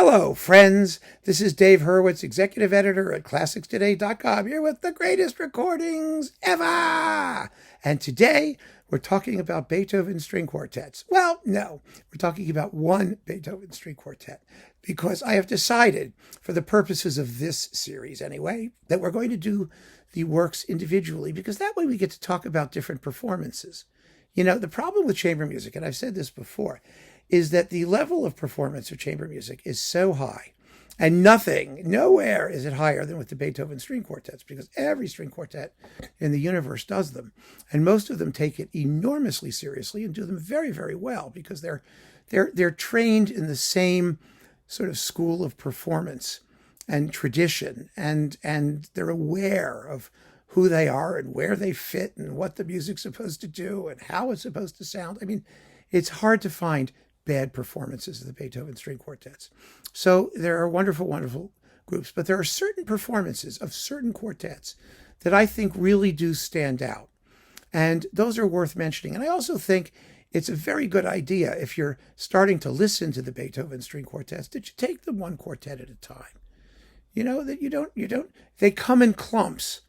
Hello, friends. This is Dave Hurwitz, executive editor at ClassicsToday.com, here with the greatest recordings ever. And today, we're talking about Beethoven string quartets. Well, no, we're talking about one Beethoven string quartet, because I have decided, for the purposes of this series anyway, that we're going to do the works individually, because that way we get to talk about different performances. You know, the problem with chamber music, and I've said this before, is that the level of performance of chamber music is so high, and nowhere is it higher than with the Beethoven string quartets, because every string quartet in the universe does them, and most of them take it enormously seriously and do them very, very well, because they're trained in the same sort of school of performance and tradition, and they're aware of who they are and where they fit and what the music's supposed to do and how it's supposed to sound. I mean, it's hard to find bad performances of the Beethoven string quartets. So there are wonderful, wonderful groups, but there are certain performances of certain quartets that I think really do stand out. And those are worth mentioning. And I also think it's a very good idea, if you're starting to listen to the Beethoven string quartets, that you take them one quartet at a time. You know, that you don't, they come in clumps.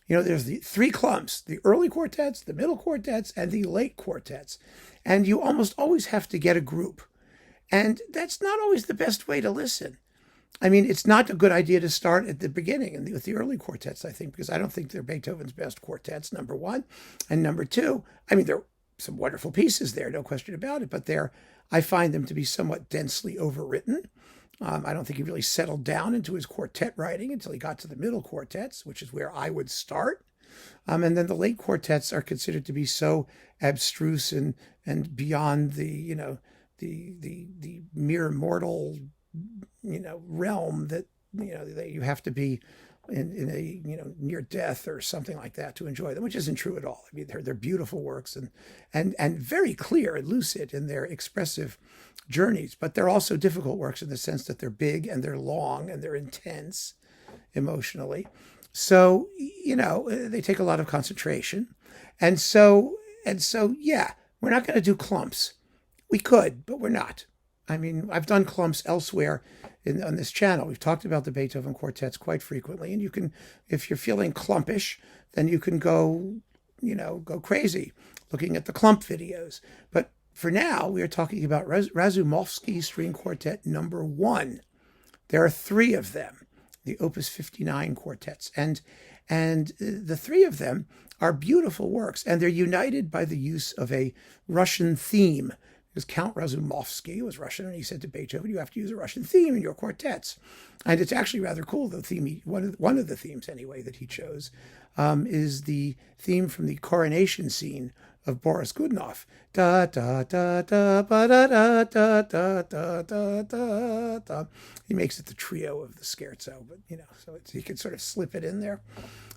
You know, there's the three clumps: the early quartets, the middle quartets, and the late quartets. And you almost always have to get a group. And that's not always the best way to listen. I mean, it's not a good idea to start at the beginning with the early quartets, I think, because I don't think they're Beethoven's best quartets, number one. And number two, I mean, there are some wonderful pieces there, no question about it, but I find them to be somewhat densely overwritten. I don't think he really settled down into his quartet writing until he got to the middle quartets, which is where I would start. And then the late quartets are considered to be so abstruse and beyond the mere mortal realm that that you have to be in a near death or something like that to enjoy them, which isn't true at all. I mean, they're beautiful works and very clear and lucid in their expressive journeys, but they're also difficult works in the sense that they're big and they're long and they're intense emotionally. So, they take a lot of concentration. And so, yeah, we're not going to do clumps. We could, but we're not. I mean, I've done clumps elsewhere on this channel. We've talked about the Beethoven quartets quite frequently. And you can, if you're feeling clumpish, then you can go crazy looking at the clump videos. But for now, we are talking about Rasumovsky String Quartet number 1. There are 3 of them, the Opus 59 quartets. And the 3 of them are beautiful works, and they're united by the use of a Russian theme. Because Count Rasumovsky was Russian, and he said to Beethoven, you have to use a Russian theme in your quartets. And it's actually rather cool. The theme, one of the themes anyway that he chose, is the theme from the coronation scene of Boris Godunov. Da da da da ba da da da da da da da da. He makes it the trio of the scherzo, but so he could sort of slip it in there.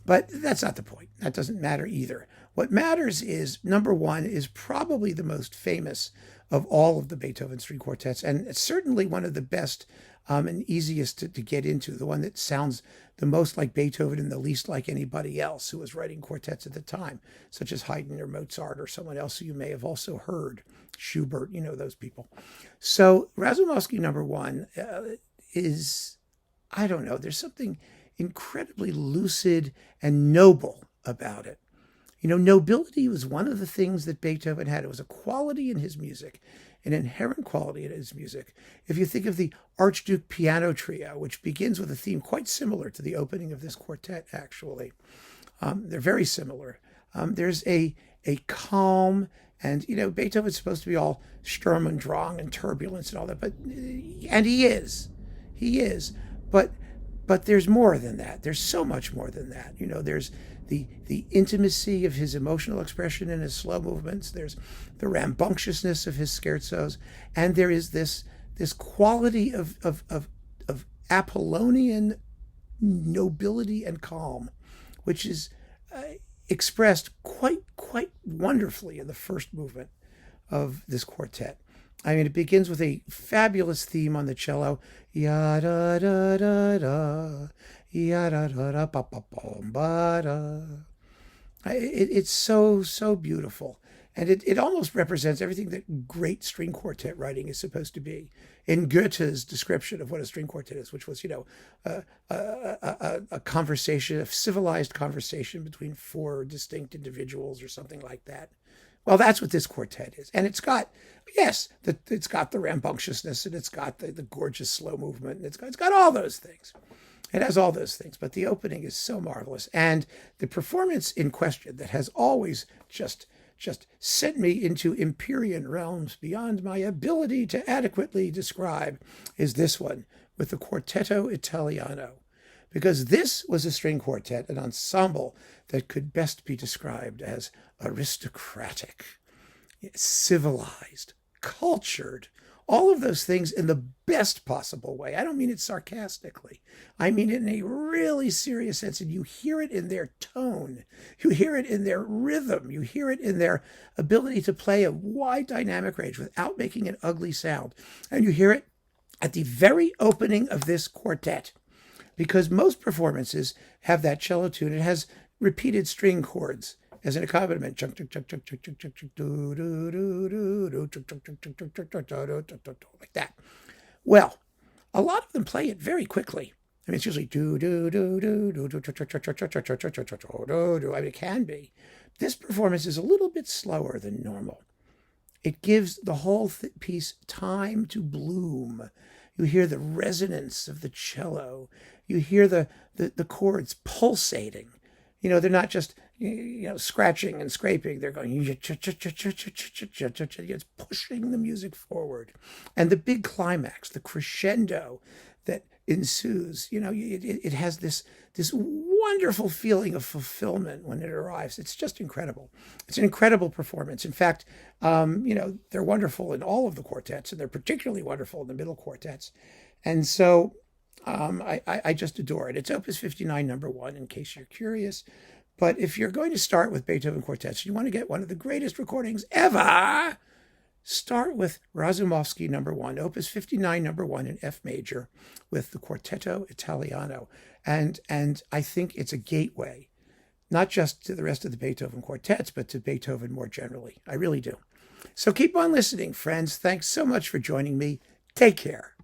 But that's not the point. That doesn't matter either. What matters is, number 1 is probably the most famous of all of the Beethoven string quartets, and it's certainly one of the best and easiest to get into, the one that sounds the most like Beethoven and the least like anybody else who was writing quartets at the time, such as Haydn or Mozart or someone else who you may have also heard, Schubert, those people. So Rasumovsky number 1 is, I don't know, there's something incredibly lucid and noble about it. Nobility was one of the things that Beethoven had. It was a quality in his music, an inherent quality in his music. If you think of the Archduke Piano Trio, which begins with a theme quite similar to the opening of this quartet, actually. They're very similar. There's a calm, and, Beethoven's supposed to be all Sturm und Drang and turbulence and all that, and he is. But there's more than that. There's so much more than that. There's the intimacy of his emotional expression in his slow movements. There's the rambunctiousness of his scherzos, and there is this quality of Apollonian nobility and calm, which is expressed quite wonderfully in the first movement of this quartet. I mean, it begins with a fabulous theme on the cello. Ya da da da da, ya da da da ba ba ba ba da. It's so beautiful, And it almost represents everything that great string quartet writing is supposed to be. In Goethe's description of what a string quartet is, which was, a conversation, a civilized conversation between four distinct individuals or something like that. Well, that's what this quartet is. And it's got, yes, it's got the rambunctiousness, and it's got the gorgeous slow movement, and it's got all those things. It has all those things, but the opening is so marvelous. And the performance in question that has always just sent me into Empyrean realms beyond my ability to adequately describe is this one with the Quartetto Italiano. Because this was a string quartet, an ensemble that could best be described as aristocratic, civilized, cultured, all of those things in the best possible way. I don't mean it sarcastically. I mean it in a really serious sense. And you hear it in their tone. You hear it in their rhythm. You hear it in their ability to play a wide dynamic range without making an ugly sound. And you hear it at the very opening of this quartet, because most performances have that cello tune. It has repeated string chords as an accompaniment, like that. Well, a lot of them play it very quickly. I mean, it's usually do do do do do do do do. I mean, it can be. This performance is a little bit slower than normal. It gives the whole piece time to bloom. You hear the resonance of the cello. You hear the chords pulsating. They're not just scratching and scraping. They're going, it's pushing the music forward. And the big climax, the crescendo that ensues, it has this wonderful feeling of fulfillment when it arrives. It's just incredible. It's an incredible performance. In fact, they're wonderful in all of the quartets, and they're particularly wonderful in the middle quartets. And so I just adore it. It's Opus 59, number 1, in case you're curious. But if you're going to start with Beethoven quartets, you want to get one of the greatest recordings ever, start with Rasumovsky number 1, Opus 59, number 1 in F major, with the Quartetto Italiano. And I think it's a gateway, not just to the rest of the Beethoven quartets, but to Beethoven more generally. I really do. So keep on listening, friends. Thanks so much for joining me. Take care.